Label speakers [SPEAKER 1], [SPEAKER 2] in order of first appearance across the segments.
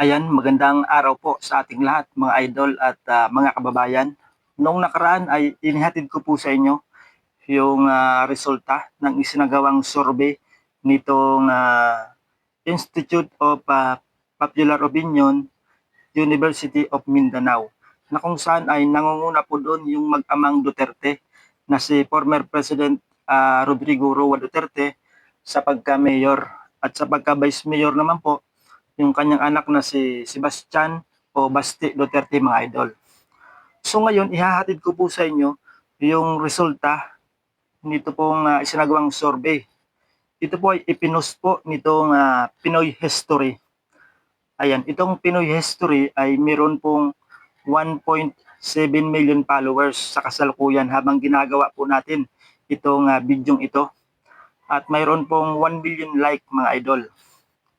[SPEAKER 1] Ayan, magandang araw po sa ating lahat, mga idol at mga kababayan. Noong nakaraan ay inihatid ko po sa inyo yung resulta ng isinagawang survey nitong Institute of Popular Opinion, University of Mindanao, na kung saan ay nangunguna po doon yung mag-amang Duterte na si former President Rodrigo Roa Duterte sa pagka-mayor, at sa pagka-vice mayor naman po yung kanyang anak na si Sebastian o Basti Duterte, mga idol. So ngayon, ihahatid ko po sa inyo yung resulta nito pong isinagawang survey. Ito po ay ipinost po nitong Pinoy History. Ayan, itong Pinoy History ay meron pong 1.7 million followers sa kasalukuyan habang ginagawa po natin itong bidyong ito. At mayroon pong 1 million like, mga idol.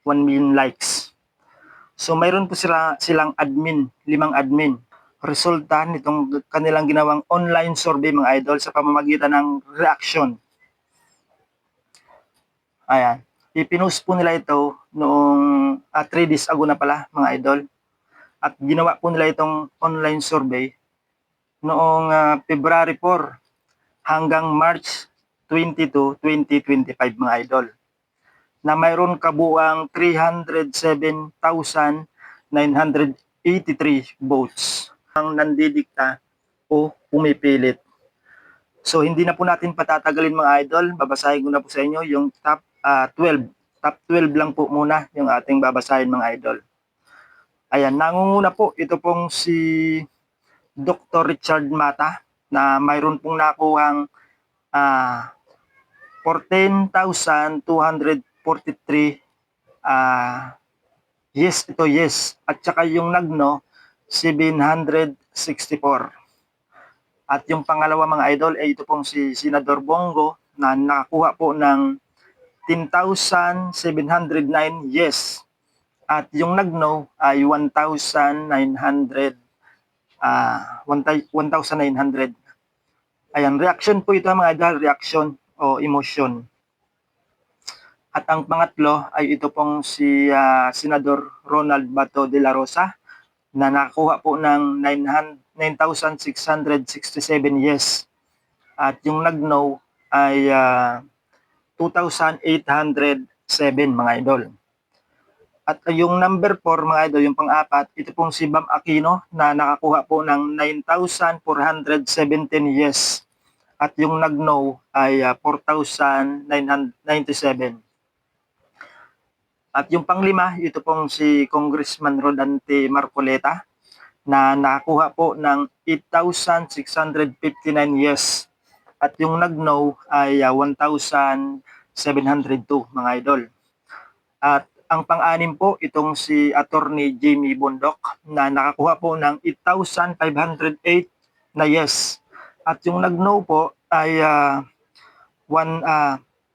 [SPEAKER 1] 1 million likes. So mayroon po silang admin, 5 admin. Resulta nitong kanilang ginawang online survey, mga idol, sa pamamagitan ng reaction. Ayan. Ipinost po nila ito noong 3 days ago na pala, mga idol. At ginawa po nila itong online survey noong February 4 hanggang March 22, 2025, mga idol, na mayroon kabuang 307,983 votes ang nandidikta o pumipilit. So hindi na po natin patatagalin, mga idol. Babasahin ko na po sa inyo yung top 12. Top 12 lang po muna yung ating babasahin, mga idol. Ayan, nangunguna po ito pong si Dr. Richard Mata na mayroon pong nakuhang 14,243 yes, ito yes. At saka yung nagno, 764. At yung pangalawa, mga idol, ay ito pong si Senador Bongo na nakakuha po ng 10,709 yes. At yung nagno ay 1,900. 1,900. Ayan, reaction po ito, mga idol, reaction o emotion. At ang pangatlo ay ito pong si Senador Ronald Bato de la Rosa na nakakuha po ng 9,667 yes. At yung nag-no ay 2,807, mga idol. At yung number 4, mga idol, yung pang-apat, ito pong si Bam Aquino na nakakuha po ng 9,417 yes. At yung nag-no ay 4,997. At yung panglima, ito pong si Congressman Rodante Marcoleta na nakakuha po ng 8,659 yes. At yung nag-no ay 1,702, mga idol. At ang pang-anim po, itong si Attorney Jamie Bondok na nakakuha po ng 8,508 na yes. At yung nag-no po ay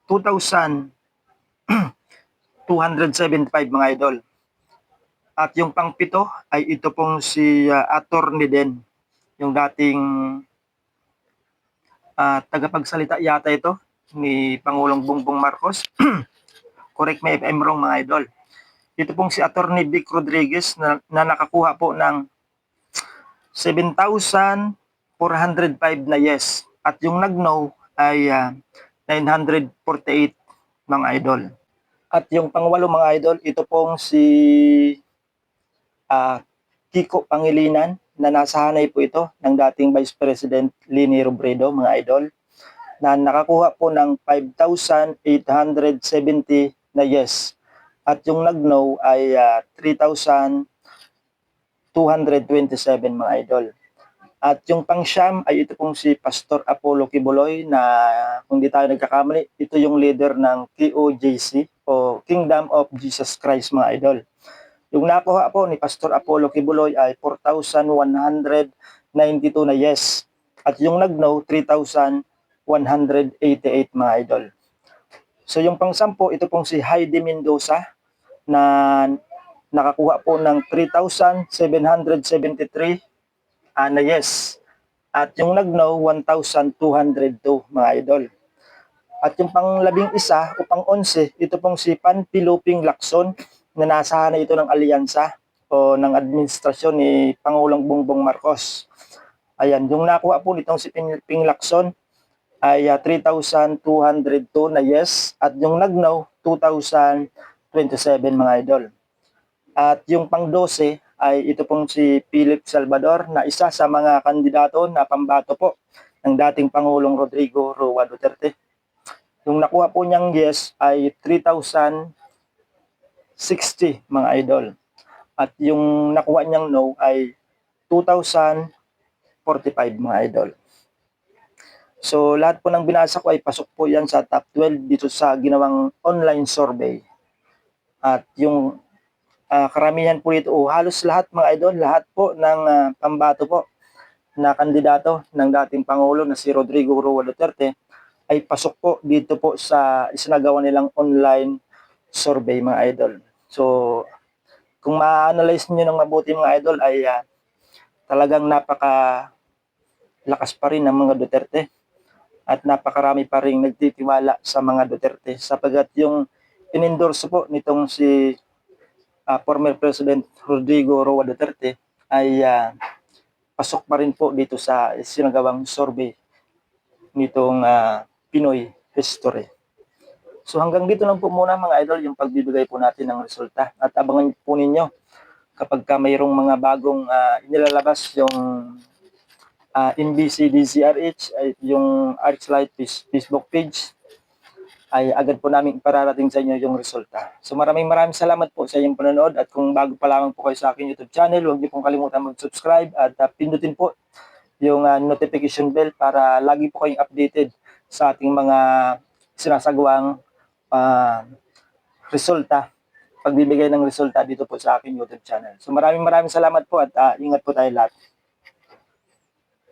[SPEAKER 1] 2,275, mga idol. At yung pang-pito ay ito pong si Attorney Den, yung dating tagapagsalita yata ito ni Pangulong Bongbong Marcos. Correct me if I'm wrong, mga idol. Ito pong si Attorney Vic Rodriguez na nakakuha po ng 7,405 na yes. At yung nag-no ay 948, mga idol. At yung pangwalo, mga idol, ito pong si Kiko Pangilinan na nasa hanay po ito ng dating Vice President Leni Robredo, mga idol, na nakakuha po ng 5,870 na yes. At yung nag-no ay 3,227, mga idol. At yung pang-siyam ay ito pong si Pastor Apollo Kibuloy na kung di tayo nagkakamali, ito yung leader ng KOJC o Kingdom of Jesus Christ, mga idol. Yung nakuha po ni Pastor Apollo Kibuloy ay 4,192 na yes. At yung nag-no, 3,188, mga idol. So yung pang-sampo, ito pong si Heidi Mendoza na nakakuha po ng 3,773 na yes. At yung nag-no, 1,202, mga idol. At yung pang-11 o pang-11, ito pong si Panpiluping Lacson na nasahanay ito ng alyansa o ng administrasyon ni Pangulong Bongbong Marcos. Ayan, yung nakuha po nitong si Ping Lacson ay 3,202 na yes at yung nag-no 2,027 mga idol. At yung pang-12 ay ito pong si Philip Salvador na isa sa mga kandidato na pambato po ng dating Pangulong Rodrigo Roa Duterte. Yung nakuha po niyang yes ay 3,060 mga idol. At yung nakuha niyang no ay 2,045 mga idol. So lahat po ng binasa ko ay pasok po yan sa top 12 dito sa ginawang online survey. At yung karamihan po dito, halos lahat mga idol, lahat po ng pambato po na kandidato ng dating Pangulo na si Rodrigo Roa Duterte ay pasok po dito po sa isinagawa nilang online survey mga idol. So kung ma-analyze niyo ng mabuti mga idol ay talagang napaka-lakas pa rin ng mga Duterte at napakarami pa rin nagtitiwala sa mga Duterte sapagat yung inendorso po nitong si former President Rodrigo Roa Duterte ay pasok pa rin po dito sa sinagawang survey nitong Pinoy History. So hanggang dito lang po muna mga idol yung pagbibigay po natin ng resulta at abangan po ninyo kapag mayroong mga bagong inilalabas yung NBC DZRH ay yung Archlight Facebook page ay agad po namin ipararating sa inyo yung resulta. So maraming salamat po sa inyong panonood at kung bago pa lamang po kayo sa aking YouTube channel, huwag niyo pong kalimutan mag-subscribe at pindutin po yung notification bell para lagi po kayong updated sa ating mga sinasagawang resulta, pagbibigay ng resulta dito po sa aking YouTube channel. So maraming salamat po at ingat po tayo lahat.